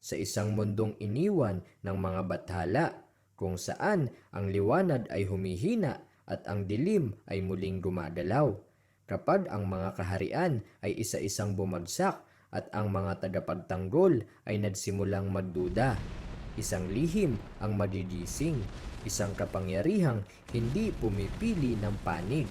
sa isang mundong iniwan ng mga bathala, kung saan ang liwanag ay humihina at ang dilim ay muling gumagalaw. Kapag ang mga kaharian ay isa-isang bumagsak at ang mga tagapagtanggol ay nagsimulang magduda, isang lihim ang madigising, isang kapangyarihang hindi pumipili ng panig.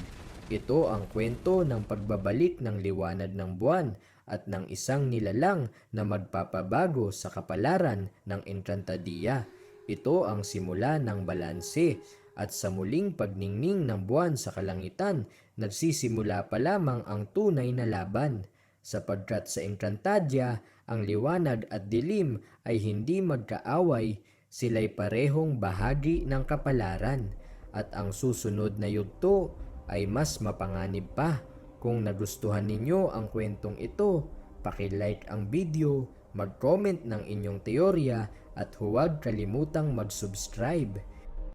Ito ang kwento ng pagbabalik ng liwanag ng buwan at ng isang nilalang na magpapabago sa kapalaran ng Encantadia. Ito ang simula ng balanse, at sa muling pagningning ng buwan sa kalangitan, nagsisimula pa lamang ang tunay na laban. Sapagkat sa Encantadia, ang liwanag at dilim ay hindi magkaaway, sila'y parehong bahagi ng kapalaran. At ang susunod na yugto ay mas mapanganib pa. Kung nagustuhan ninyo ang kwentong ito, paki-like ang video, mag-comment ng inyong teorya at huwag kalimutang mag-subscribe.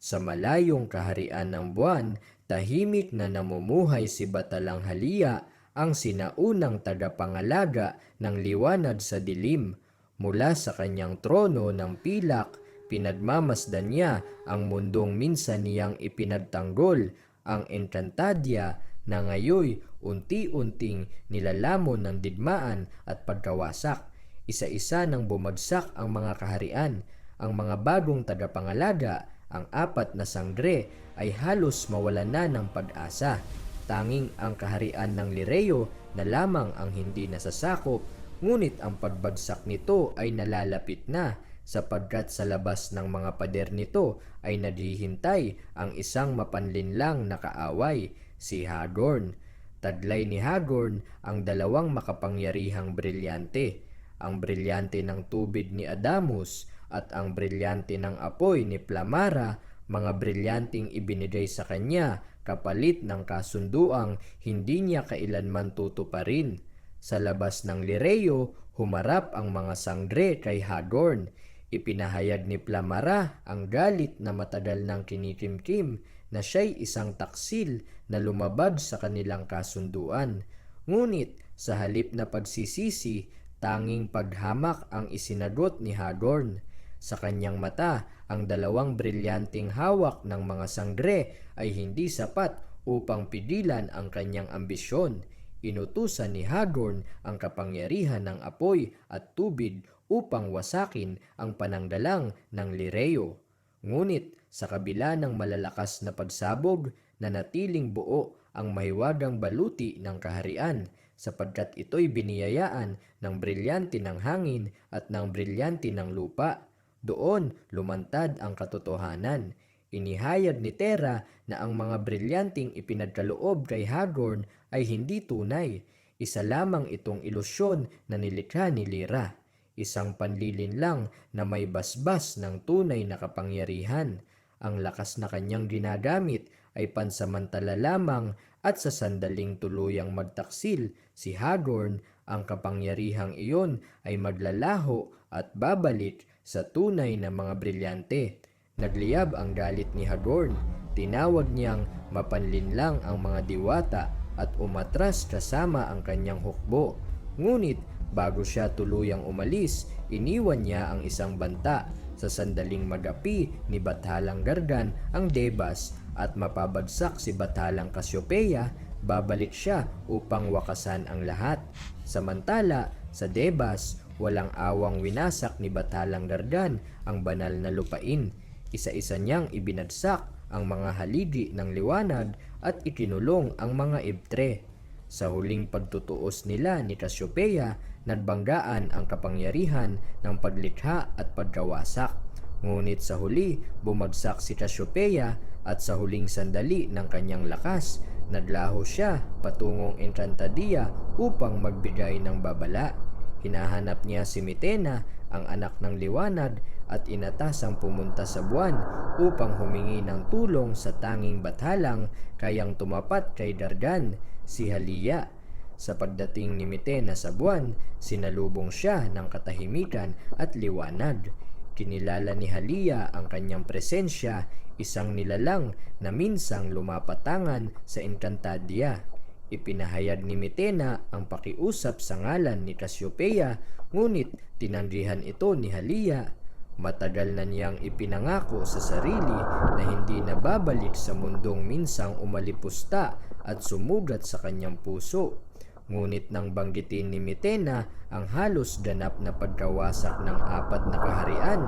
Sa malayong kaharian ng buwan, tahimik na namumuhay si Batalang Halia, ang sinaunang tagapangalaga ng liwanag sa dilim. Mula sa kanyang trono ng pilak, pinagmamasdan niya ang mundong minsan niyang ipinagtanggol, ang Encantadia, na ngayoy unti-unting nilalamon ng digmaan at pagkawasak. Isa-isa nang bumagsak ang mga kaharian, ang mga bagong tagapangalaga, ang 4 na sangre ay halos mawalan na ng pag-asa. Tanging ang kaharian ng Lireo na lamang ang hindi nasasakop, ngunit ang pagbagsak nito ay nalalapit na, sapagkat sa labas ng mga pader nito ay naghihintay ang isang mapanlinlang na kaaway, si Hagorn. Taglay ni Hagorn ang dalawang makapangyarihang brilyante, ang brilyante ng tubig ni Adamus at ang brilyante ng apoy ni Plamara, mga brilyanting ibinigay sa kanya kapalit ng kasunduang hindi niya kailanman tutuparin. Sa labas ng Lireo, humarap ang mga sangre kay Hagorn. Ipinahayag ni Plamara ang galit na matagal nang kinikimkim na siya'y isang taksil na lumabag sa kanilang kasunduan. Ngunit sa halip na pagsisisi, tanging paghamak ang isinagot ni Hagorn. Sa kanyang mata, ang dalawang brilyanting hawak ng mga sangre ay hindi sapat upang pigilan ang kanyang ambisyon. Inutusan ni Hagorn ang kapangyarihan ng apoy at tubig upang wasakin ang pananggalang ng Lireo. Ngunit sa kabila ng malalakas na pagsabog, nanatiling buo ang mahiwagang baluti ng kaharian, sapagkat ito'y biniyayaan ng brilyante ng hangin at ng brilyante ng lupa. Doon lumantad ang katotohanan. Inihayag ni Terra na ang mga brilyanting ipinagkaloob kay Hagorn ay hindi tunay. Isa lamang itong ilusyon na nilikha ni Lyra. Isang panlilin lang na may basbas ng tunay na kapangyarihan. Ang lakas na kanyang ginagamit ay pansamantala lamang, at sa sandaling tuluyang magtaksil si Hagorn, ang kapangyarihang iyon ay maglalaho at babalik sa tunay na mga brilyante. Nagliyab ang galit ni Hagorn. Tinawag niyang mapanlinlang ang mga diwata at umatras kasama ang kanyang hukbo. Ngunit bago siya tuluyang umalis, iniwan niya ang isang banta. Sa sandaling magapi ni Bathalang Gargan ang Debas at mapabagsak si Bathalang Cassiopeia, babalik siya upang wakasan ang lahat. Samantala, sa Debas, walang awang winasak ni Bathalang Gargan ang banal na lupain. Isa-isa niyang ibinagsak ang mga haligi ng liwanag at ikinulong ang mga ibtre. Sa huling pagtutuos nila ni Cassiopeia, nagbanggaan ang kapangyarihan ng paglikha at pagkawasak. Ngunit sa huli, bumagsak si Cassiopeia at sa huling sandali ng kanyang lakas, naglaho siya patungong Encantadia upang magbigay ng babala. Hinahanap niya si Mitena, ang anak ng liwanag, at inatasang pumunta sa buwan upang humingi ng tulong sa tanging bathalang kayang tumapat kay Gargan, si Halia. Sa pagdating ni Mitena sa buwan, sinalubong siya ng katahimikan at liwanag. Kinilala ni Halia ang kanyang presensya, isang nilalang na minsang lumapatangan sa Encantadia. Ipinahayag ni Mitena ang pakiusap sa ngalan ni Cassiopeia, ngunit tinanggihan ito ni Halia. Matagal na niyang ipinangako sa sarili na hindi na babalik sa mundong minsang umalipusta at sumugat sa kanyang puso. Ngunit nang banggitin ni Mitena ang halos ganap na pagkawasak ng 4 na kaharian,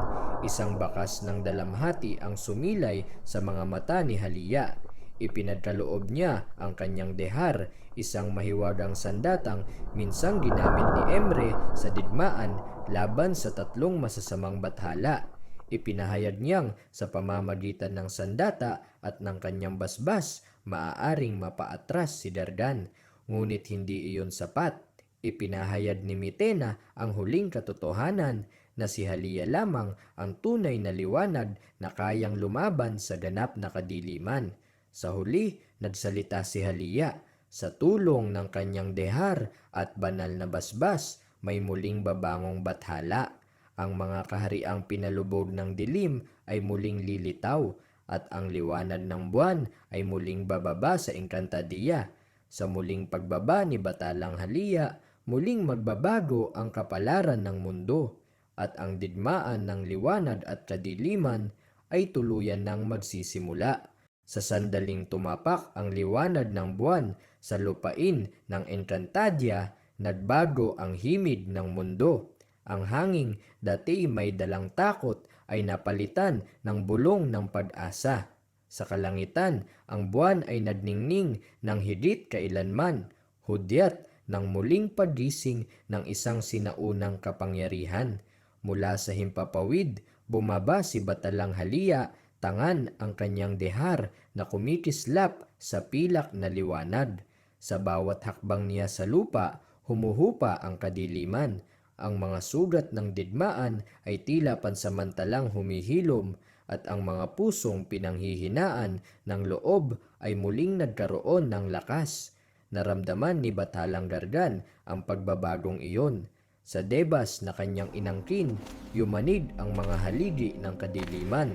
isang bakas ng dalamhati ang sumilay sa mga mata ni Halia. Ipinagkaloob niya ang kanyang dehar, isang mahiwagang sandatang minsang ginamit ni Emre sa digmaan laban sa 3 masasamang bathala. Ipinahayag niyang sa pamamagitan ng sandata at ng kanyang basbas, maaaring mapaatras si Dardan. Ngunit hindi iyon sapat. Ipinahayag ni Mitena ang huling katotohanan na si Halia lamang ang tunay na liwanag na kayang lumaban sa ganap na kadiliman. Sa huli, nagsalita si Halia, sa tulong ng kanyang dehar at banal na basbas, may muling babangong bathala. Ang mga kahariang pinalubog ng dilim ay muling lilitaw, at ang liwanag ng buwan ay muling bababa sa Encantadia. Sa muling pagbaba ni Batalang Halia, muling magbabago ang kapalaran ng mundo, at ang digmaan ng liwanag at kadiliman ay tuluyan nang magsisimula. Sa sandaling tumapak ang liwanag ng buwan sa lupain ng Encantadia, nagbago ang himig ng mundo. Ang hanging dati may dalang takot ay napalitan ng bulong ng pag-asa. Sa kalangitan, ang buwan ay nagningning ng higit kailanman, hudyat ng muling pagising ng isang sinaunang kapangyarihan. Mula sa himpapawid, bumaba si Batalang Halia, tangan ang kanyang dehar na kumikislap sa pilak na liwanag. Sa bawat hakbang niya sa lupa, humuhupa ang kadiliman. Ang mga sugat ng digmaan ay tila pansamantalang humihilom, at ang mga pusong pinanghihinaan ng loob ay muling nagkaroon ng lakas. Naramdaman ni Batalang Dardan ang pagbabagong iyon. Sa Debas na kanyang inangkin, yumanid ang mga haligi ng kadiliman.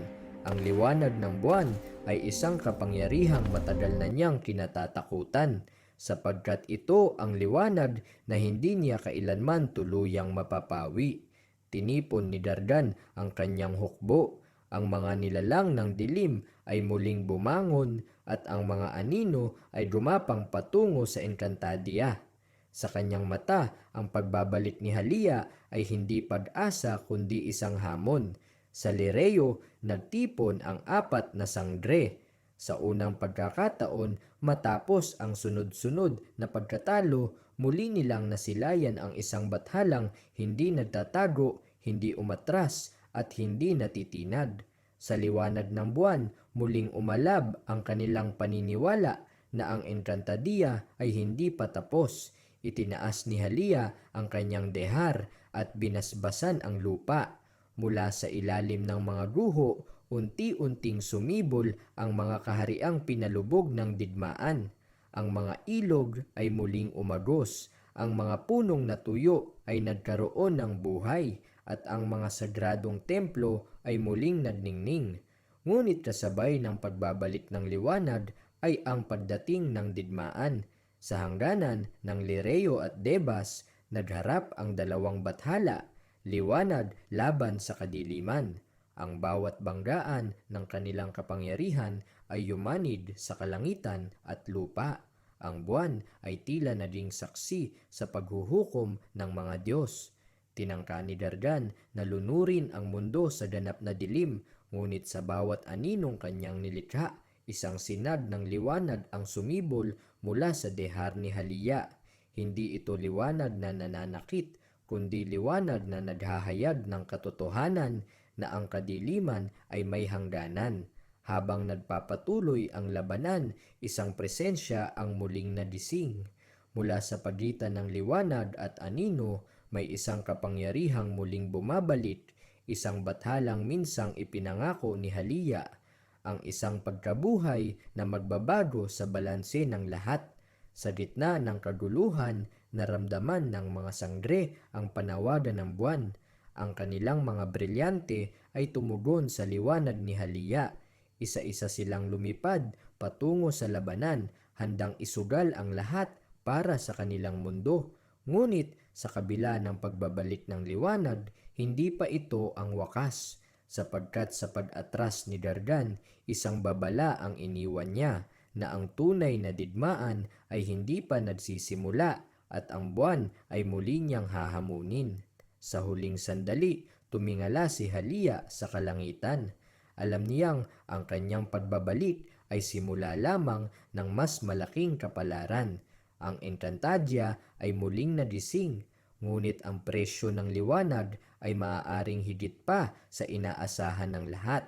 Ang liwanag ng buwan ay isang kapangyarihang matagal na niyang kinatatakutan, sapagkat ito ang liwanag na hindi niya kailanman tuluyang mapapawi. Tinipon ni Dardan ang kanyang hukbo. Ang mga nilalang ng dilim ay muling bumangon, at ang mga anino ay gumapang patungo sa Encantadia. Sa kanyang mata, ang pagbabalik ni Halia ay hindi pag-asa kundi isang hamon. Sa Lireo, nagtipon ang 4 na sangre. Sa unang pagkakataon, matapos ang sunod-sunod na pagkatalo, muli nilang nasilayan ang isang bathalang hindi nagtatago, hindi umatras, at hindi natitinag. Sa liwanag ng buwan, muling umalab ang kanilang paniniwala na ang Encantadia ay hindi patapos. Itinaas ni Halia ang kanyang dehar at binasbasan ang lupa. Mula sa ilalim ng mga guho, unti-unting sumibol ang mga kahariang pinalubog ng digmaan. Ang mga ilog ay muling umagos, ang mga punong natuyo ay nagkaroon ng buhay, at ang mga sagradong templo ay muling nagningning. Ngunit kasabay ng pagbabalik ng liwanag ay ang pagdating ng digmaan. Sa hangganan ng Lireo at Debas, nagharap ang dalawang bathala, liwanag laban sa kadiliman. Ang bawat banggaan ng kanilang kapangyarihan ay yumanid sa kalangitan at lupa. Ang buwan ay tila naging saksi sa paghuhukom ng mga Diyos. Tinangka ni Dardan na lunurin ang mundo sa ganap na dilim, ngunit sa bawat aninong kanyang nilikha, isang sinag ng liwanag ang sumibol mula sa dehar ni Halia. Hindi ito liwanag na nananakit, kundi liwanag na naghahayag ng katotohanan na ang kadiliman ay may hangganan. Habang nagpapatuloy ang labanan, isang presensya ang muling nagising. Mula sa pagitan ng liwanag at anino, may isang kapangyarihang muling bumabalik, isang bathalang minsang ipinangako ni Halia, ang isang pagkabuhay na magbabago sa balanse ng lahat. Sa gitna ng kaguluhan, naramdaman ng mga sangre ang panawagan ng buwan. Ang kanilang mga brilyante ay tumugon sa liwanag ni Halia. Isa-isa silang lumipad patungo sa labanan handang isugal ang lahat para sa kanilang mundo. Ngunit sa kabila ng pagbabalik ng liwanag, hindi pa ito ang wakas, sapagkat sa pag-atras ni Dardan, isang babala ang iniwan niya na ang tunay na digmaan ay hindi pa nagsisimula at ang buwan ay muli niyang hahamunin. Sa huling sandali, tumingala si Halia sa kalangitan. Alam niyang ang kanyang pagbabalik ay simula lamang ng mas malaking kapalaran. Ang Encantadia ay muling nagising, ngunit ang presyo ng liwanag ay maaaring higit pa sa inaasahan ng lahat.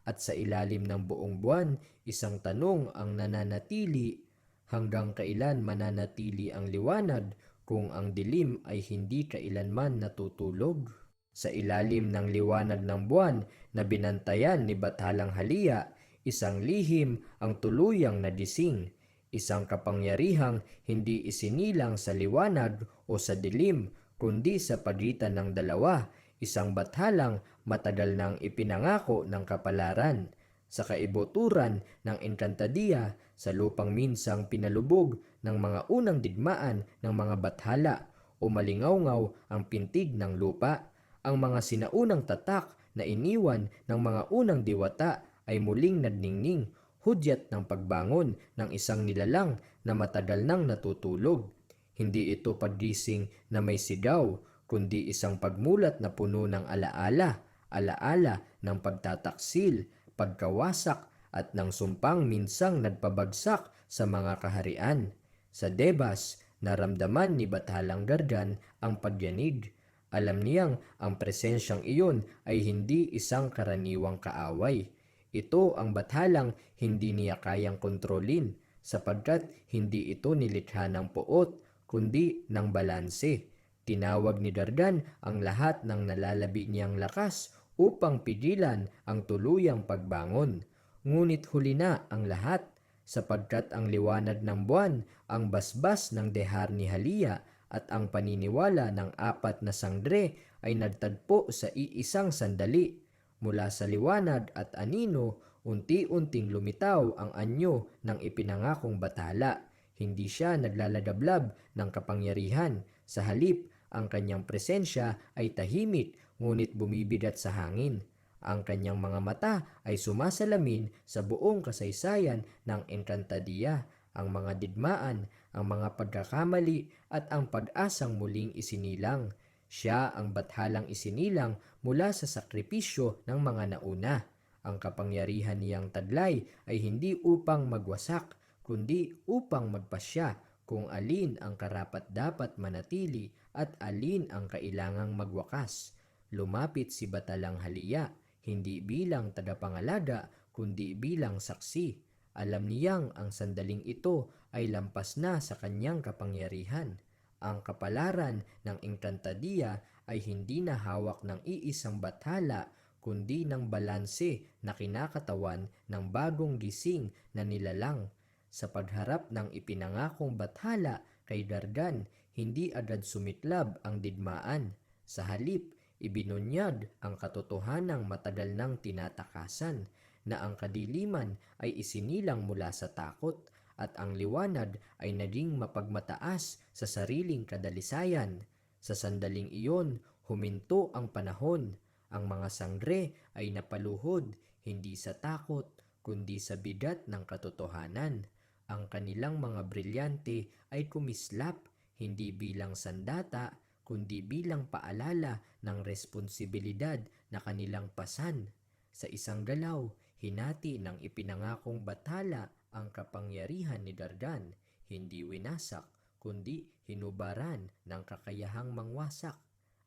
At sa ilalim ng buong buwan, isang tanong ang nananatili: hanggang kailan mananatili ang liwanag kung ang dilim ay hindi kailanman natutulog? Sa ilalim ng liwanag ng buwan na binantayan ni Bathalang Halia, isang lihim ang tuluyang nagising, isang kapangyarihang hindi isinilang sa liwanag o sa dilim, kundi sa pagitan ng dalawa, isang bathalang matagal nang ipinangako ng kapalaran. Sa kaibuturan ng Encantadia, sa lupang minsang pinalubog ng mga unang digmaan ng mga bathala, umalingaw-ngaw ang pintig ng lupa. Ang mga sinaunang tatak na iniwan ng mga unang diwata ay muling nagningning, hudyat ng pagbangon ng isang nilalang na matagal nang natutulog. Hindi ito paggising na may sigaw, kundi isang pagmulat na puno ng alaala, alaala ng pagtataksil, pagkawasak at ng sumpang minsang nagpabagsak sa mga kaharian. Sa Debas, naramdaman ni Bathalang Dardan ang pagyanig. Alam niyang ang presensyang iyon ay hindi isang karaniwang kaaway. Ito ang bathalang hindi niya kayang kontrolin, sapagkat hindi ito nilikha ng puot, kundi ng balanse. Tinawag ni Dardan ang lahat ng nalalabi niyang lakas upang pigilan ang tuluyang pagbangon. Ngunit huli na ang lahat, sapagkat ang liwanag ng buwan, ang basbas ng dehar ni Halia at ang paniniwala ng apat na sangre ay nagtagpo sa iisang sandali. Mula sa liwanag at anino, unti-unting lumitaw ang anyo ng ipinangakong bathala. Hindi siya naglalagablab ng kapangyarihan. Sa halip, ang kanyang presensya ay tahimik ngunit bumibigat sa hangin. Ang kanyang mga mata ay sumasalamin sa buong kasaysayan ng Encantadia, ang mga digmaan, ang mga pagkakamali at ang pag-asang muling isinilang. Siya ang bathalang isinilang mula sa sakripisyo ng mga nauna. Ang kapangyarihan niyang taglay ay hindi upang magwasak, kundi upang magpasya kung alin ang karapat-dapat manatili at alin ang kailangang magwakas. Lumapit si Bathalang Halia, hindi bilang tagapangalaga, kundi bilang saksi. Alam niyang ang sandaling ito ay lampas na sa kanyang kapangyarihan. Ang kapalaran ng Encantadia ay hindi na hawak ng iisang bathala, kundi ng balanse na kinakatawan ng bagong gising na nilalang. Sa pagharap ng ipinangakong bathala kay Dardan, hindi agad sumiklab ang digmaan. Sa halip, ibinunyag ang katotohanang matagal nang tinatakasan, na ang kadiliman ay isinilang mula sa takot at ang liwanag ay naging mapagmataas sa sariling kadalisayan. Sa sandaling iyon, huminto ang panahon. Ang mga sangre ay napaluhod, hindi sa takot, kundi sa bigat ng katotohanan. Ang kanilang mga brilyante ay kumislap, hindi bilang sandata, kundi bilang paalala ng responsibilidad na kanilang pasan. Sa isang galaw, hinati ng ipinangakong bathala ang kapangyarihan ni Dardan, hindi winasak, kundi hinubaran ng kakayahang mangwasak.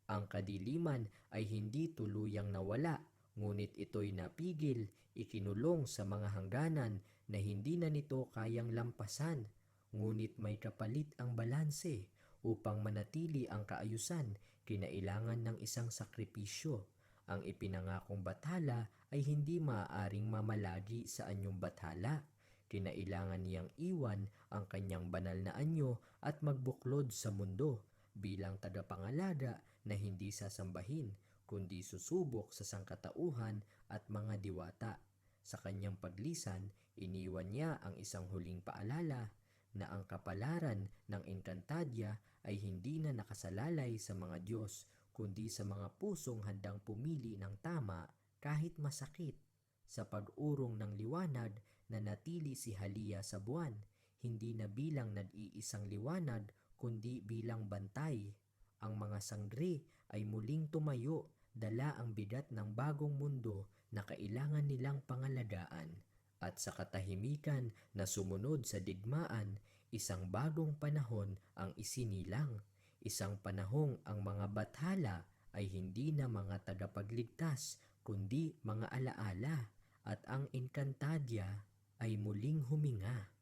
Ang kadiliman ay hindi tuluyang nawala, ngunit ito'y napigil, ikinulong sa mga hangganan na hindi na nito kayang lampasan. Ngunit may kapalit ang balanse. Upang manatili ang kaayusan, kinailangan ng isang sakripisyo. Ang ipinangakong bathala ay hindi maaaring mamalagi sa anyong bathala. Kinailangan niyang iwan ang kanyang banal na anyo at magbuklod sa mundo bilang tagapangalaga na hindi sasambahin, kundi susubok sa sangkatauhan at mga diwata. Sa kanyang paglisan, iniwan niya ang isang huling paalala: na ang kapalaran ng Encantadia ay hindi na nakasalalay sa mga Diyos, kundi sa mga pusong handang pumili ng tama kahit masakit. Sa pag-urong ng liwanag, nanatili si Halia sa buwan, hindi na bilang nag-iisang liwanag, kundi bilang bantay. Ang mga sangre ay muling tumayo, dala ang bigat ng bagong mundo na kailangan nilang pangalagaan. At sa katahimikan na sumunod sa digmaan, isang bagong panahon ang isinilang. Isang panahong ang mga bathala ay hindi na mga tagapagligtas, kundi mga alaala, at ang Encantadia ay muling huminga.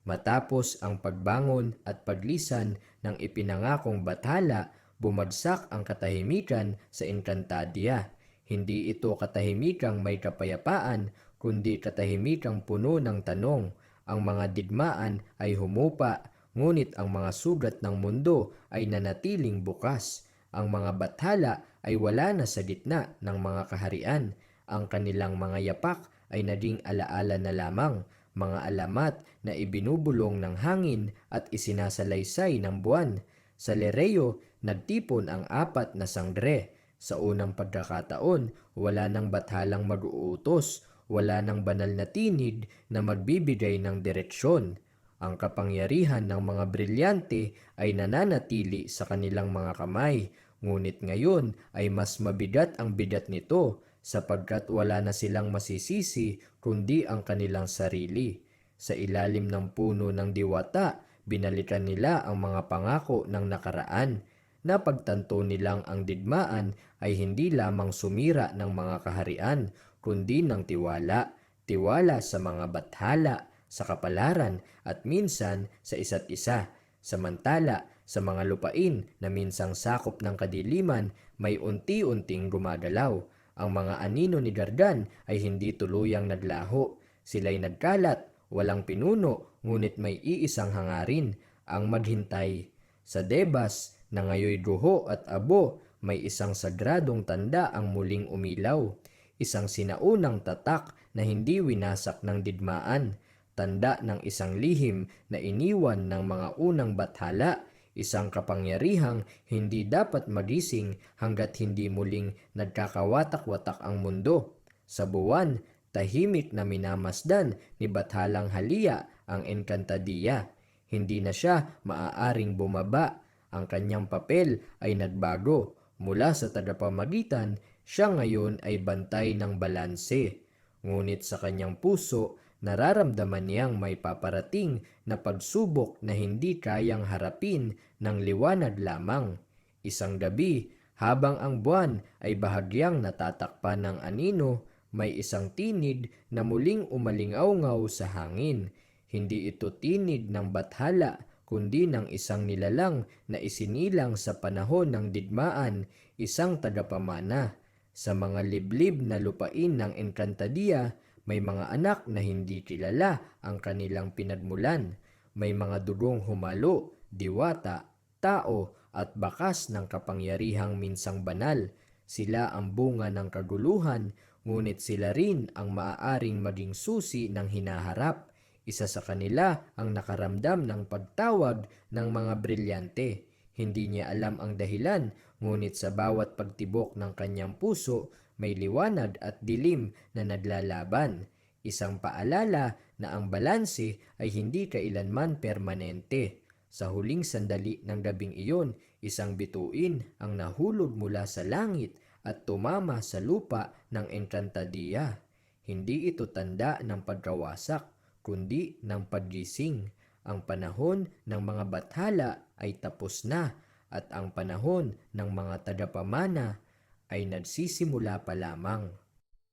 Matapos ang pagbangon at paglisan ng ipinangakong bathala, bumagsak ang katahimikan sa Encantadia. Hindi ito katahimikang may kapayapaan, kundi katahimikang puno ng tanong. Ang mga digmaan ay humupa, ngunit ang mga sugat ng mundo ay nanatiling bukas. Ang mga bathala ay wala na sa gitna ng mga kaharian. Ang kanilang mga yapak ay naging alaala na lamang, mga alamat na ibinubulong ng hangin at isinasalaysay ng buwan. Sa Lereo, nagtipon ang 4 na sangre. Sa unang pagkakataon, wala nang bathalang mag-uutos, wala nang banal na tinig na magbibigay ng direksyon. Ang kapangyarihan ng mga brilyante ay nananatili sa kanilang mga kamay, ngunit ngayon ay mas mabigat ang bigat nito sapagkat wala na silang masisisi kundi ang kanilang sarili. Sa ilalim ng puno ng diwata, binalikan nila ang mga pangako ng nakaraan. Napagtanto nilang ang digmaan ay hindi lamang sumira ng mga kaharian, kundi ng tiwala. Tiwala sa mga bathala, sa kapalaran, at minsan sa isa't isa. Samantala, sa mga lupain na minsang sakop ng kadiliman, may unti-unting gumagalaw. Ang mga anino ni Dardan ay hindi tuluyang naglaho. Sila'y nagkalat, walang pinuno, ngunit may iisang hangarin, ang maghintay. Sa Debas, na ngayoy duho at abo, may isang sagradong tanda ang muling umilaw. Isang sinaunang tatak na hindi winasak ng digmaan. Tanda ng isang lihim na iniwan ng mga unang bathala. Isang kapangyarihang hindi dapat magising hanggat hindi muling nagkakawatak-watak ang mundo. Sa buwan, tahimik na minamasdan ni Bathalang Halia ang Encantadia. Hindi na siya maaaring bumaba. Ang kanyang papel ay nagbago. Mula sa tagapamagitan, siya ngayon ay bantay ng balanse. Ngunit sa kanyang puso, nararamdaman niyang may paparating na pagsubok na hindi kayang harapin ng liwanag lamang. Isang gabi, habang ang buwan ay bahagyang natatakpan ng anino, may isang tinig na muling umalingaw-ngaw sa hangin. Hindi ito tinig ng bathala, kundi ng isang nilalang na isinilang sa panahon ng digmaan, isang tagapamana. Sa mga liblib na lupain ng Encantadia, may mga anak na hindi kilala ang kanilang pinagmulan. May mga dugong humalo, diwata, tao, at bakas ng kapangyarihang minsang banal. Sila ang bunga ng kaguluhan, ngunit sila rin ang maaaring maging susi ng hinaharap. Isa sa kanila ang nakaramdam ng pagtawag ng mga brilyante. Hindi niya alam ang dahilan, ngunit sa bawat pagtibok ng kanyang puso, may liwanag at dilim na naglalaban. Isang paalala na ang balanse ay hindi kailanman permanente. Sa huling sandali ng gabing iyon, isang bituin ang nahulog mula sa langit at tumama sa lupa ng Encantadia. Hindi ito tanda ng pagkawasak, kundi ng paggising. Ang panahon ng mga bathala ay tapos na at ang panahon ng mga tagapamana ay nagsisimula pa lamang.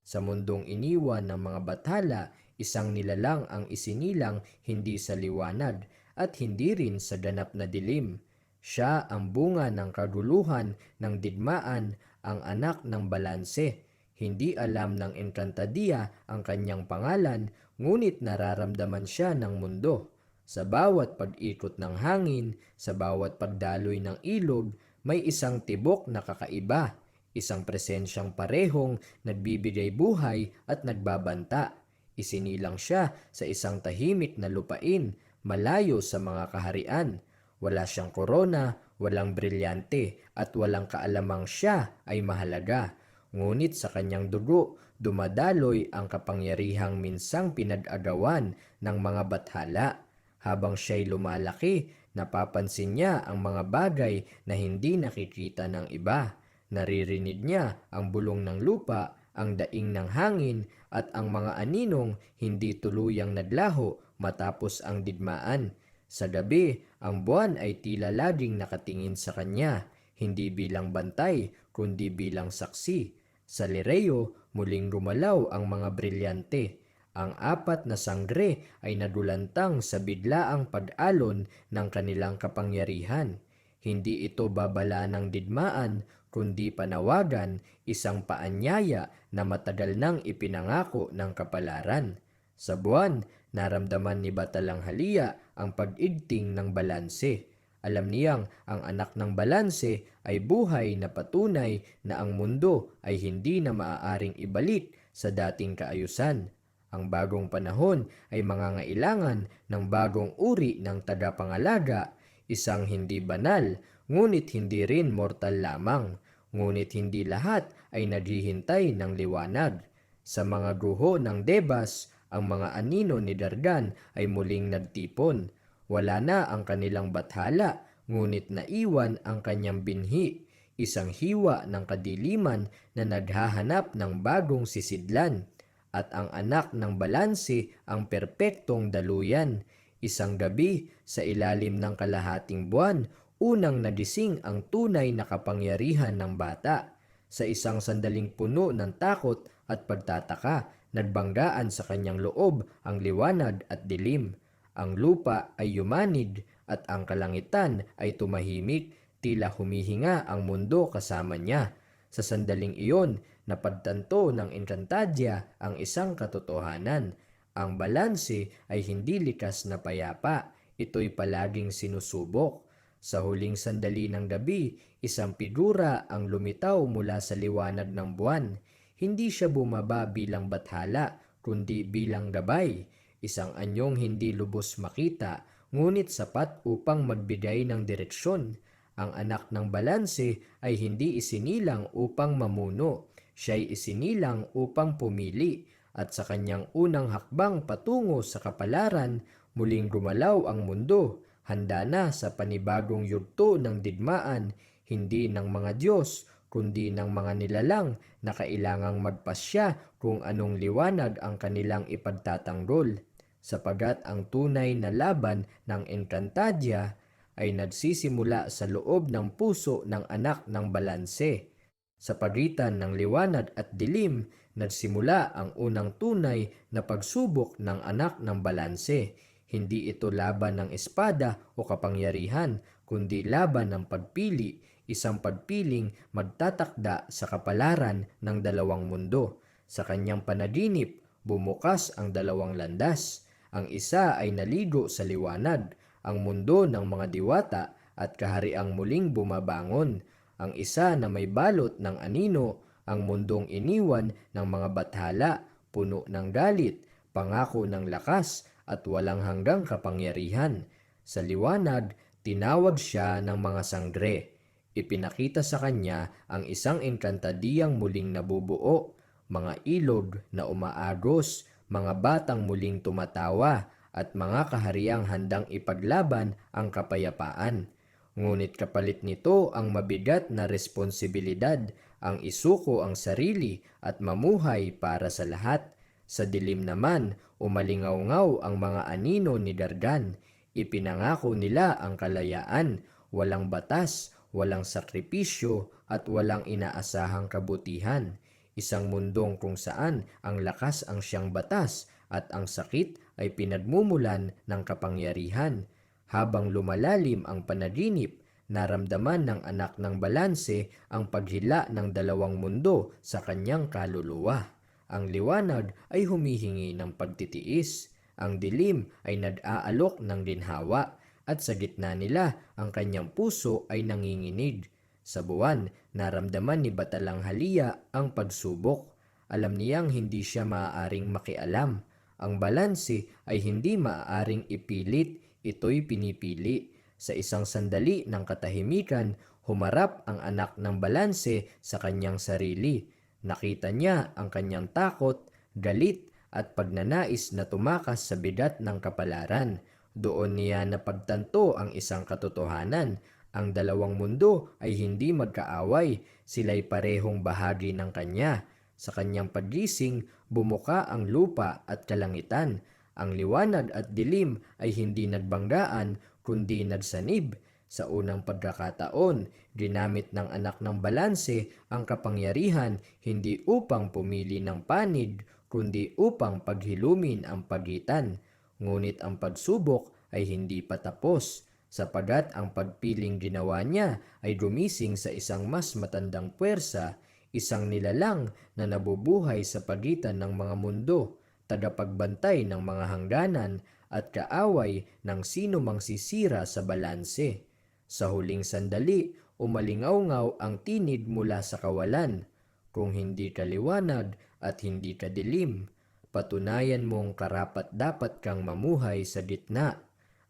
Sa mundong iniwan ng mga bathala, isang nilalang ang isinilang hindi sa liwanag at hindi rin sa ganap na dilim. Siya ang bunga ng kaguluhan ng digmaan, ang anak ng balanse. Hindi alam ng Encantadia ang kanyang pangalan, ngunit nararamdaman siya ng mundo. Sa bawat pag-ikot ng hangin, sa bawat pagdaloy ng ilog, may isang tibok na kakaiba, isang presensyang parehong nagbibigay buhay at nagbabanta. Isinilang siya sa isang tahimik na lupain, malayo sa mga kaharian. Wala siyang korona, walang brilyante, at walang kaalamang siya ay mahalaga. Ngunit sa kanyang dugo, dumadaloy ang kapangyarihang minsang pinag-agawan ng mga bathala. Habang siya'y lumalaki, napapansin niya ang mga bagay na hindi nakikita ng iba. Naririnig niya ang bulong ng lupa, ang daing ng hangin, at ang mga aninong hindi tuluyang naglaho matapos ang digmaan. Sa gabi, ang buwan ay tila laging nakatingin sa kanya, hindi bilang bantay, kundi bilang saksi. Sa Lireo, muling gumalaw ang mga brilyante. Ang apat na sangre ay nadulantang sa biglaang pag-alon ng kanilang kapangyarihan. Hindi ito babala ng digmaan, kundi panawagan, isang paanyaya na matagal nang ipinangako ng kapalaran. Sa buwan, naramdaman ni Batalanghalia ang pag-igting ng balanse. Alam niyang ang anak ng balanse ay buhay na patunay na ang mundo ay hindi na maaaring ibalik sa dating kaayusan. Ang bagong panahon ay mangangailangan ng bagong uri ng tagapangalaga, isang hindi banal, ngunit hindi rin mortal lamang. Ngunit hindi lahat ay naghihintay ng liwanag. Sa mga guho ng Debas, ang mga anino ni Dargan ay muling nagtipon. Wala na ang kanilang bathala, ngunit naiwan ang kanyang binhi, isang hiwa ng kadiliman na naghahanap ng bagong sisidlan. At ang anak ng balanse ang perpektong daluyan. Isang gabi sa ilalim ng kalahating buwan, unang nagising ang tunay na kapangyarihan ng bata. Sa isang sandaling puno ng takot at pagtataka, nagbanggaan sa kanyang loob ang liwanag at dilim. Ang lupa ay yumanig at ang kalangitan ay tumahimik, tila humihinga ang mundo kasama niya. Sa sandaling iyon, napagtanto ng Encantadia ang isang katotohanan. Ang balanse ay hindi likas na payapa, ito'y palaging sinusubok. Sa huling sandali ng gabi, isang figura ang lumitaw mula sa liwanag ng buwan. Hindi siya bumaba bilang bathala, kundi bilang gabay. Isang anyong hindi lubos makita, ngunit sapat upang magbigay ng direksyon. Ang anak ng balanse ay hindi isinilang upang mamuno, siya'y isinilang upang pumili, at sa kanyang unang hakbang patungo sa kapalaran, muling gumalaw ang mundo, handa na sa panibagong yugto ng digmaan, hindi ng mga Diyos, kundi ng mga nilalang na kailangang magpasya kung anong liwanag ang kanilang ipagtatanggol. Sapagat ang tunay na laban ng Encantadia ay nagsisimula sa loob ng puso ng anak ng balanse. Sa pagitan ng liwanag at dilim, nagsimula ang unang tunay na pagsubok ng anak ng balanse. Hindi ito laban ng espada o kapangyarihan, kundi laban ng pagpili, isang pagpiling magtatakda sa kapalaran ng dalawang mundo. Sa kanyang panaginip, bumukas ang dalawang landas. Ang isa ay naligo sa liwanag, ang mundo ng mga diwata at kahariang muling bumabangon. Ang isa na may balot ng anino, ang mundong iniwan ng mga bathala, puno ng galit, pangako ng lakas at walang hanggang kapangyarihan. Sa liwanag, tinawag siya ng mga sangre. Ipinakita sa kanya ang isang Encantadiang muling nabubuo, mga ilog na umaagos, mga batang muling tumatawa, at mga kahariang handang ipaglaban ang kapayapaan. Ngunit kapalit nito ang mabigat na responsibilidad, ang isuko ang sarili at mamuhay para sa lahat. Sa dilim naman, umalingaw-ngaw ang mga anino ni Dargan. Ipinangako nila ang kalayaan, walang batas, walang sakripisyo at walang inaasahang kabutihan. Isang mundong kung saan ang lakas ang siyang batas at ang sakit ay pinagmumulan ng kapangyarihan. Habang lumalalim ang panaginip, naramdaman ng anak ng balanse ang paghila ng dalawang mundo sa kanyang kaluluwa. Ang liwanag ay humihingi ng pagtitiis, ang dilim ay nag-aalok ng ginhawa, at sa gitna nila ang kanyang puso ay nanginginig. Sa buwan, naramdaman ni Batalanghalia ang pagsubok. Alam niyang hindi siya maaaring makialam. Ang balanse ay hindi maaaring ipilit, ito'y pinipili. Sa isang sandali ng katahimikan, humarap ang anak ng balanse sa kanyang sarili. Nakita niya ang kanyang takot, galit at pagnanais na tumakas sa bigat ng kapalaran. Doon niya napagtanto ang isang katotohanan. Ang dalawang mundo ay hindi magkaaway, sila'y parehong bahagi ng kanya. Sa kanyang paggising, bumuka ang lupa at kalangitan. Ang liwanag at dilim ay hindi nagbanggaan, kundi nagsanib. Sa unang pagkakataon, ginamit ng anak ng balanse ang kapangyarihan hindi upang pumili ng panig, kundi upang paghilumin ang pagitan. Ngunit ang pagsubok ay hindi pa tapos, sapagat ang pagpiling ginawa niya ay gumising sa isang mas matandang puwersa, isang nilalang na nabubuhay sa pagitan ng mga mundo, tagapagbantay ng mga hangganan at kaaway ng sino mang sisira sa balanse. Sa huling sandali, umalingaw-ngaw ang tinig mula sa kawalan. Kung hindi ka liwanag at hindi ka dilim, patunayan mong karapat-dapat kang mamuhay sa gitna.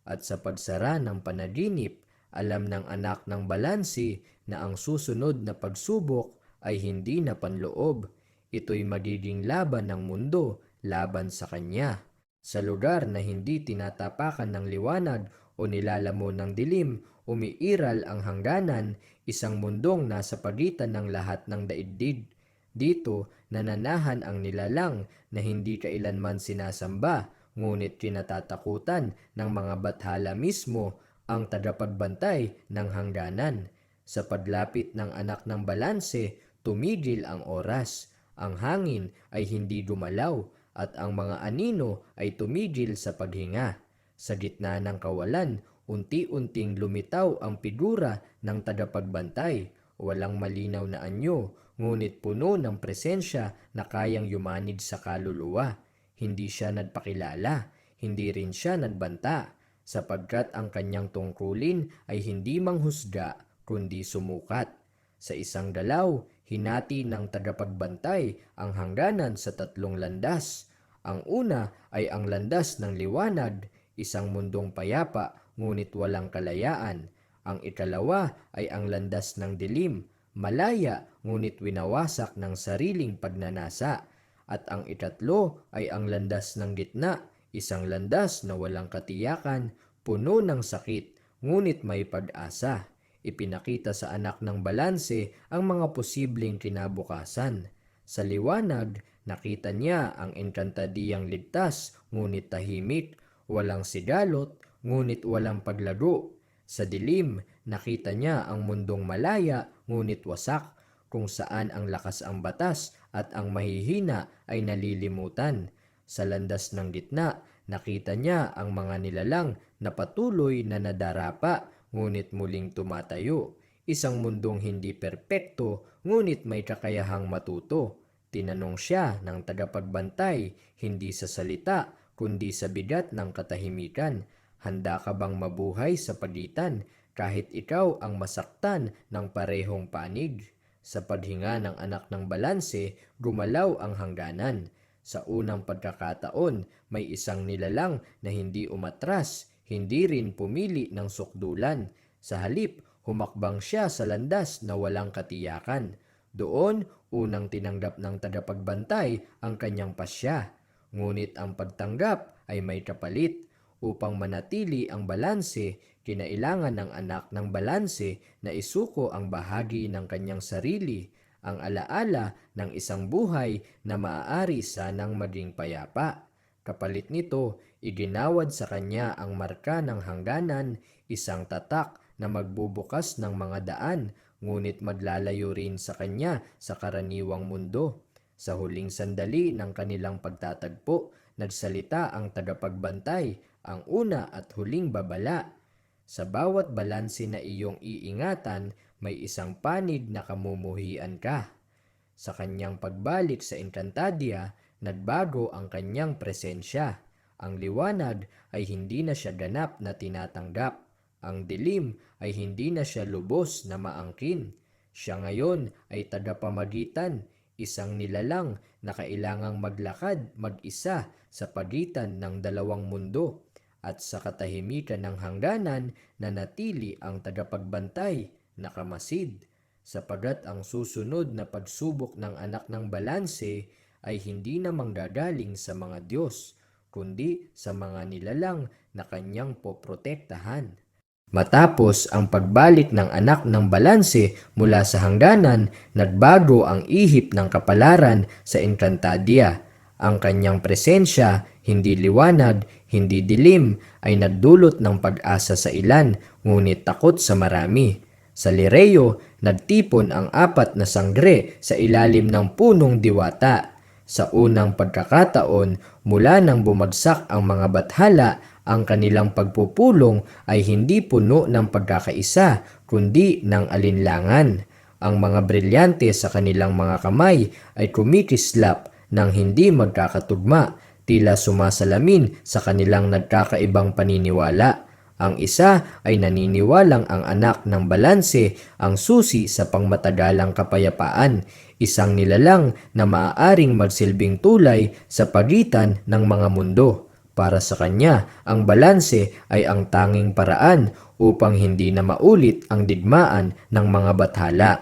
At sa pagsara ng panaginip, alam ng anak ng balanse na ang susunod na pagsubok ay hindi na panloob. Ito'y magiging laban ng mundo, laban sa kanya. Sa lugar na hindi tinatapakan ng liwanag o nilalamon ng dilim, umiiral ang hangganan, isang mundong nasa pagitan ng lahat ng daigdig. Dito, nananahan ang nilalang na hindi kailanman sinasamba, ngunit kinatatakutan ng mga bathala mismo, ang tagapagbantay ng hangganan. Sa paglapit ng anak ng balanse, tumigil ang oras. Ang hangin ay hindi gumalaw at ang mga anino ay tumigil sa paghinga. Sa gitna ng kawalan, unti-unting lumitaw ang figura ng tagapagbantay. Walang malinaw na anyo, ngunit puno ng presensya na kayang yumanid sa kaluluwa. Hindi siya nagpakilala, hindi rin siya nagbanta, sapagkat ang kanyang tungkulin ay hindi manghusga, kundi sumukat. Sa isang galaw, hinati ng tagapagbantay ang hangganan sa 3 landas. Ang una ay ang landas ng liwanag, isang mundong payapa ngunit walang kalayaan. Ang ikalawa ay ang landas ng dilim, malaya ngunit winawasak ng sariling pagnanasa. At ang ikatlo ay ang landas ng gitna, isang landas na walang katiyakan, puno ng sakit, ngunit may pag-asa. Ipinakita sa anak ng balanse ang mga posibleng kinabukasan. Sa liwanag, nakita niya ang enkantadiyang ligtas, ngunit tahimik, walang sigalot, ngunit walang paglago. Sa dilim, nakita niya ang mundong malaya, ngunit wasak, kung saan ang lakas ang batas at ang mahihina ay nalilimutan. Sa landas ng gitna, nakita niya ang mga nilalang na patuloy na nadarapa, ngunit muling tumatayo. Isang mundong hindi perpekto, ngunit may kakayahang matuto. Tinanong siya ng tagapagbantay, hindi sa salita, kundi sa bigat ng katahimikan. Handa ka bang mabuhay sa pagitan, kahit ikaw ang masaktan ng parehong panig? Sa paghinga ng anak ng balanse, gumalaw ang hangganan. Sa unang pagkakataon, may isang nilalang na hindi umatras, hindi rin pumili ng sukdulan. Sa halip, humakbang siya sa landas na walang katiyakan. Doon, unang tinanggap ng tagapagbantay ang kanyang pasya. Ngunit ang pagtanggap ay may kapalit. Upang manatili ang balanse, kinailangan ng anak ng balanse na isuko ang bahagi ng kanyang sarili, ang alaala ng isang buhay na maaari sanang maging payapa. Kapalit nito, iginawad sa kanya ang marka ng hangganan, isang tatak na magbubukas ng mga daan, ngunit maglalayo rin sa kanya sa karaniwang mundo. Sa huling sandali ng kanilang pagtatagpo, nagsalita ang tagapagbantay, ang una at huling babala. Sa bawat balanse na iyong iingatan, may isang panig na kamumuhian ka. Sa kanyang pagbalik sa Encantadia, nagbago ang kanyang presensya. Ang liwanag ay hindi na siya ganap na tinatanggap. Ang dilim ay hindi na siya lubos na maangkin. Siya ngayon ay tagapamagitan, isang nilalang na kailangang maglakad mag-isa sa pagitan ng dalawang mundo. at sa katahimikan ng hangganan nanatili ang tagapagbantay na kamasid, sapagat ang susunod na pagsubok ng anak ng balanse ay hindi na manggagaling sa mga Diyos, kundi sa mga nilalang na kanyang poprotektahan. Matapos ang pagbalik ng anak ng balanse mula sa hangganan, nagbago ang ihip ng kapalaran sa Encantadia. Ang kanyang presensya, hindi liwanag, hindi dilim, ay nagdulot ng pag-asa sa ilan, ngunit takot sa marami. Sa Lireo, nagtipon ang 4 na sangre sa ilalim ng punong diwata. Sa unang pagkakataon, mula nang bumagsak ang mga bathala, ang kanilang pagpupulong ay hindi puno ng pagkakaisa, kundi ng alinlangan. Ang mga brilyante sa kanilang mga kamay ay kumikislap ng hindi magkakatugma, tila sumasalamin sa kanilang nagkakaibang paniniwala. Ang isa ay naniniwalang ang anak ng balanse ang susi sa pangmatagalang kapayapaan, isang nilalang na maaaring magsilbing tulay sa pagitan ng mga mundo. Para sa kanya, ang balanse ay ang tanging paraan upang hindi na maulit ang digmaan ng mga bathala.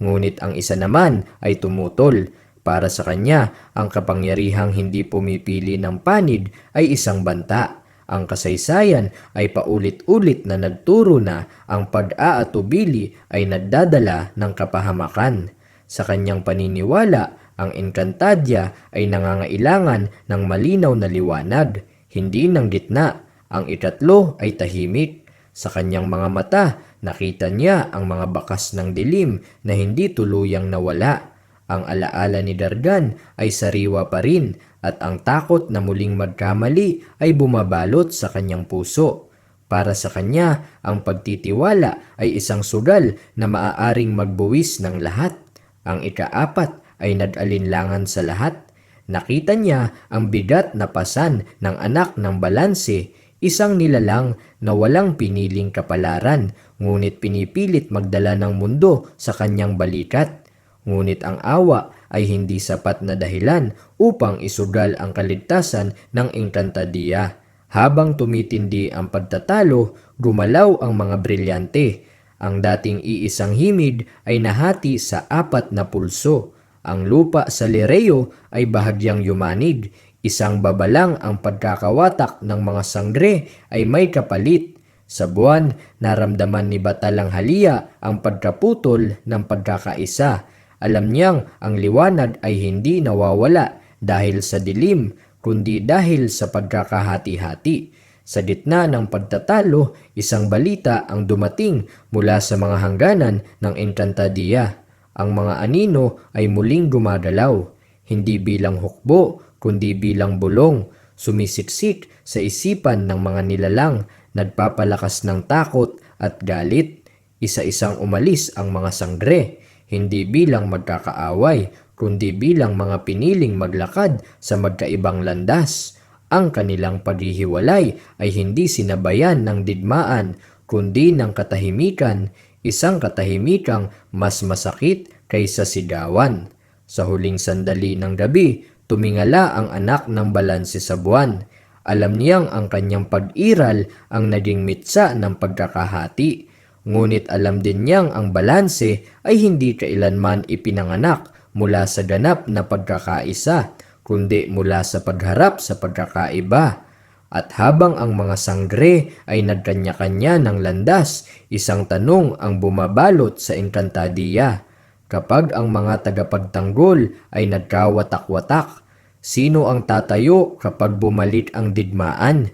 Ngunit ang isa naman ay tumutol. Para sa kanya, ang kapangyarihang hindi pumipili ng panid ay isang banta. Ang kasaysayan ay paulit-ulit na nagturo na ang pag-aatubili ay nagdadala ng kapahamakan. Sa kanyang paniniwala, ang Encantadia ay nangangailangan ng malinaw na liwanag, hindi ng gitna. Ang ikatlo ay tahimik. Sa kanyang mga mata, nakita niya ang mga bakas ng dilim na hindi tuluyang nawala. Ang alaala ni Dargan ay sariwa pa rin at ang takot na muling magkamali ay bumabalot sa kanyang puso. Para sa kanya, ang pagtitiwala ay isang sugal na maaaring magbuwis ng lahat. Ang ika-4 ay nag-alinlangan sa lahat. Nakita niya ang bigat na pasan ng anak ng balanse, isang nilalang na walang piniling kapalaran, ngunit pinipilit magdala ng mundo sa kanyang balikat. Ngunit ang awa ay hindi sapat na dahilan upang isugal ang kaligtasan ng Encantadia. Habang tumitindi ang pagtatalo, gumalaw ang mga brilyante. Ang dating iisang himig ay nahati sa 4 na pulso. Ang lupa sa Lireo ay bahagyang yumanig. Isang babalang ang pagkakawatak ng mga sangre ay may kapalit. Sa buwan, naramdaman ni Batalang Halia ang pagkaputol ng pagkakaisa. Alam niyang ang liwanag ay hindi nawawala dahil sa dilim, kundi dahil sa pagkakahati-hati. Sa gitna ng pagtatalo, isang balita ang dumating mula sa mga hangganan ng Encantadia. Ang mga anino ay muling gumagalaw, hindi bilang hukbo, kundi bilang bulong, sumisiksik sa isipan ng mga nilalang, nagpapalakas ng takot at galit. Isa-isang umalis ang mga sangre, hindi bilang magkakaaway, kundi bilang mga piniling maglakad sa magkaibang landas. Ang kanilang paghihiwalay ay hindi sinabayan ng digmaan, kundi ng katahimikan, isang katahimikang mas masakit kaysa sigawan. Sa huling sandali ng gabi, tumingala ang anak ng balanse sa buwan. Alam niyang ang kanyang pag-iral ang naging mitsa ng pagkakahati. Ngunit alam din niyang ang balanse ay hindi kailanman ipinanganak mula sa ganap na pagkakaisa, kundi mula sa pagharap sa pagkakaiba. At habang ang mga sangre ay nagkanya-kanya ng landas, isang tanong ang bumabalot sa Encantadia. Kapag ang mga tagapagtanggol ay nagkawatak-watak, sino ang tatayo kapag bumalik ang digmaan?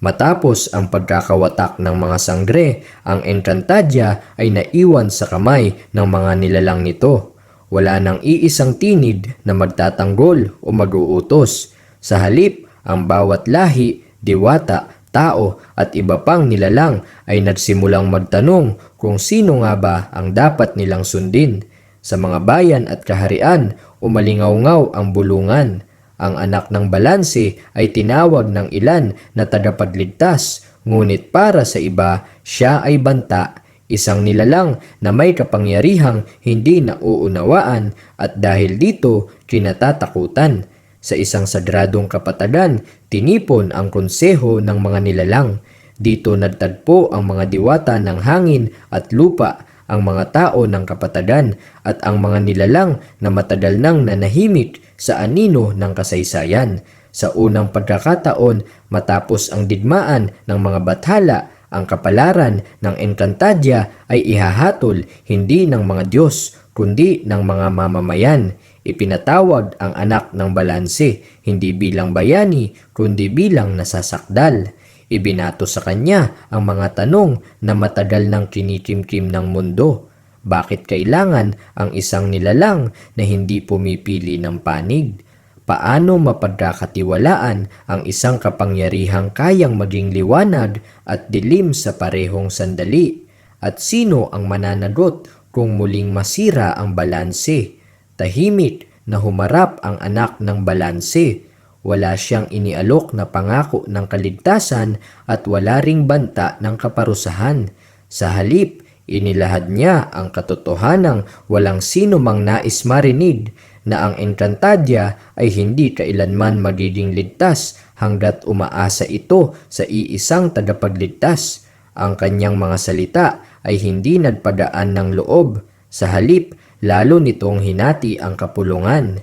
Matapos ang pagkakawatak ng mga sangre, ang Encantadia ay naiwan sa kamay ng mga nilalang nito. Wala nang iisang tinid na magtatanggol o mag-uutos. Sa halip, ang bawat lahi, diwata, tao at iba pang nilalang ay nagsimulang magtanong kung sino nga ba ang dapat nilang sundin. Sa mga bayan at kaharian, umalingaw-ngaw ang bulungan. Ang anak ng balanse ay tinawag ng ilan na tagapagligtas, ngunit para sa iba, siya ay banta, isang nilalang na may kapangyarihang hindi nauunawaan at dahil dito kinatatakutan. Sa isang sagradong kapatagan, tinipon ang konseho ng mga nilalang. Dito nagtagpo ang mga diwata ng hangin at lupa, ang mga tao ng kapatagan at ang mga nilalang na matagal nang nanahimik sa anino ng kasaysayan. Sa unang pagkakataon, matapos ang digmaan ng mga bathala, ang kapalaran ng Encantadia ay ihahatol hindi ng mga Diyos kundi ng mga mamamayan. Ipinatawag ang anak ng balanse hindi bilang bayani kundi bilang nasasakdal. Ibinato sa kanya ang mga tanong na matagal nang kinikimkim ng mundo. Bakit kailangan ang isang nilalang na hindi pumipili ng panig? Paano mapagkakatiwalaan ang isang kapangyarihang kayang maging liwanag at dilim sa parehong sandali? At sino ang mananagot kung muling masira ang balanse? Tahimik na humarap ang anak ng balanse. Wala siyang inialok na pangako ng kaligtasan at wala ring banta ng kaparusahan. Sa halip, inilahad niya ang katotohanang walang sino mang nais marinig, na ang Encantadia ay hindi kailanman magiging ligtas hanggat umaasa ito sa iisang tagapagligtas. Ang kanyang mga salita ay hindi nagpadaan ng loob. Sa halip, lalo nitong hinati ang kapulungan.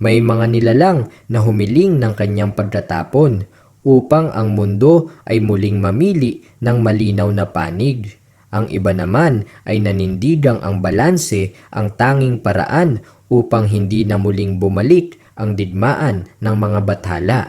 May mga nilalang na humiling ng kanyang pagtatapon upang ang mundo ay muling mamili ng malinaw na panig. Ang iba naman ay nanindigang ang balanse ang tanging paraan upang hindi na muling bumalik ang digmaan ng mga bathala.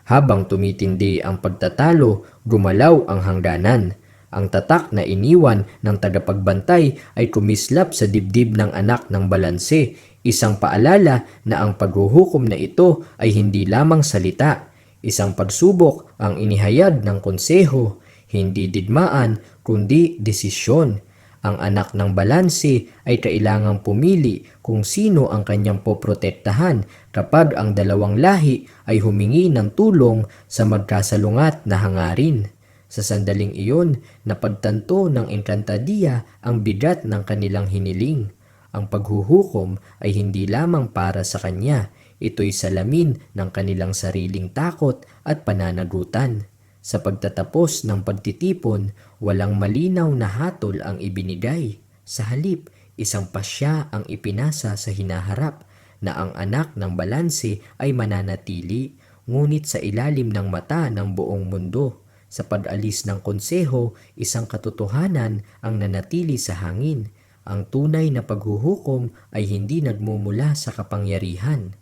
Habang tumitindi ang pagtatalo, gumalaw ang hangganan. Ang tatak na iniwan ng tagapagbantay ay kumislap sa dibdib ng anak ng balanse, isang paalala na ang paghuhukom na ito ay hindi lamang salita, isang pagsubok ang inihayag ng konseho, hindi digmaan kundi desisyon. Ang anak ng balanse ay kailangang pumili kung sino ang kanyang poprotektahan kapag ang dalawang lahi ay humingi ng tulong sa magkasalungat na hangarin. Sa sandaling iyon, napagtanto ng Encantadia ang bigat ng kanilang hiniling. Ang paghuhukom ay hindi lamang para sa kanya, ito'y salamin ng kanilang sariling takot at pananagutan. Sa pagtatapos ng pagtitipon, walang malinaw na hatol ang ibinigay. Sa halip, isang pasya ang ipinasa sa hinaharap na ang anak ng balanse ay mananatili, ngunit sa ilalim ng mata ng buong mundo. Sa pag-alis ng konseho, isang katotohanan ang nanatili sa hangin. Ang tunay na paghuhukom ay hindi nagmumula sa kapangyarihan,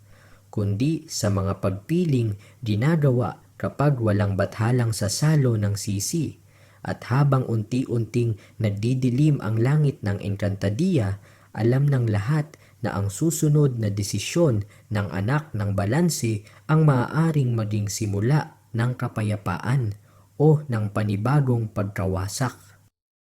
kundi sa mga pagpiling ginagawa kapag walang bathalang sasalo ng sisi. At habang unti-unting nagdidilim ang langit ng Encantadia, alam ng lahat na ang susunod na desisyon ng anak ng balanse ang maaaring maging simula ng kapayapaan o ng panibagong pagkawasak.